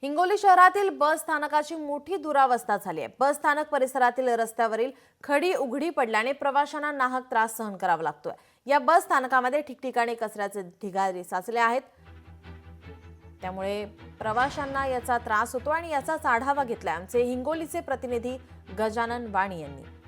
हिंगोली शहरातील बस स्थानकाची मोठी दुरावस्था झाली आहे। बस स्थानक परिसरातील रस्त्यावरील खडी उघडी पडल्याने प्रवाशांना नाहक त्रास सहन करावा लागतोय। या बस स्थानकामध्ये ठिकठिकाणी कचऱ्याचे ढिगारे साचले आहेत, त्यामुळे प्रवाशांना याचा त्रास होतो आणि याचाच आढावा घेतलाय आमचे हिंगोलीचे प्रतिनिधी गजानन वाणी यांनी।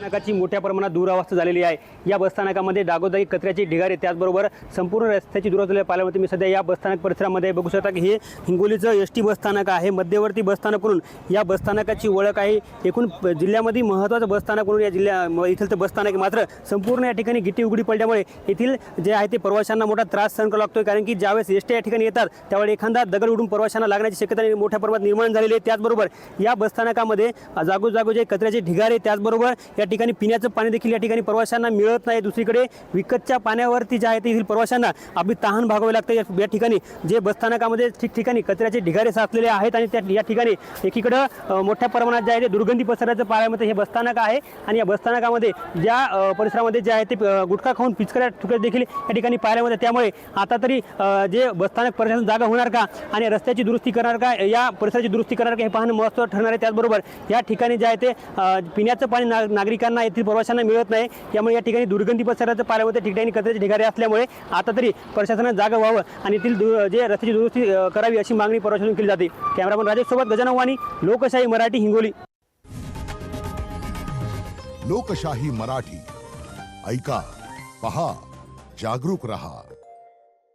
स्थानकाची मोठ्या प्रमाणात दुरावस्था झालेली आहे। या बसस्थानकामध्ये जागोजागी कचऱ्याचे ढिगारे, त्याचबरोबर संपूर्ण रस्त्याची दुरावस्था पाहायला मिळते। मी सध्या या बसस्थानक परिसरामध्ये बघू शकता की हे हिंगोलीचं एसटी बसस्थानक आहे। मध्यवर्ती बसस्थानक म्हणून या बसस्थानकाची ओळख आहे। एकूण जिल्ह्यामध्ये महत्त्वाचं बसस्थानक म्हणून या इथलं बसस्थानक मात्र संपूर्ण या ठिकाणी गिट्टी उघडी पडल्यामुळे येथील जे आहे ते प्रवाशांना मोठा त्रास सहन करावा लागतोय। कारण की ज्यावेळेस एसटी या ठिकाणी येतात त्यावेळी एखादा दगड उडून प्रवाशांना लागण्याची शक्यता मोठ्या प्रमाणात निर्माण झालेली आहे। त्याचबरोबर या बसस्थानकामध्ये जागोजागोचे कचऱ्याचे ढिगारे, त्याचबरोबर या ठिकाणी पिण्याचं पाणी देखील या ठिकाणी प्रवाशांना मिळत नाही। दुसरीकडे विकतच्या पाण्यावरती जे आहे ते प्रवाशांना आपली तहान भागावी लागते। या ठिकाणी जे बसस्थानकामध्ये ठिकठिकाणी कचऱ्याचे ढिगारे साचलेले आहेत आणि त्या या ठिकाणी एकीकडे मोठ्या प्रमाणात जे आहे ते दुर्गंधी पसरण्याचं पाहायला हे बसस्थानक आहे। आणि या बसस्थानकामध्ये ज्या परिसरामध्ये जे आहे ते गुटखा खाऊन पिचकऱ्या ठुकऱ्या देखील या ठिकाणी पाहायला मिळतात। त्यामुळे आता तरी जे बसस्थानक प्रशासन जागा होणार का आणि रस्त्याची दुरुस्ती करणार का, या परिसराची दुरुस्ती करणार का, हे पाहणं महत्त्वाचं ठरणार आहे। त्याचबरोबर या ठिकाणी जे आहे ते पिण्याचं पाणी नागरिकांना येथील प्रवाशांना मिळत नाही, त्यामुळे या ठिकाणी दुर्गंधी पसरण्याचं पाहायला मिळतं। ठिकठिकाणी कचऱ्याचे ढिगारे असल्यामुळे आता तरी प्रशासनाने जागा व्हावं आणि येथील जे रस्त्याची दुरुस्ती करावी अशी मागणी प्रशासनाकडून केली जाते। कॅमेरामन राजेश सोबत गजानन वाणी, लोकशाही मराठी, हिंगोली। लोकशाही मराठी, ऐका, पहा, जागरूक रहा।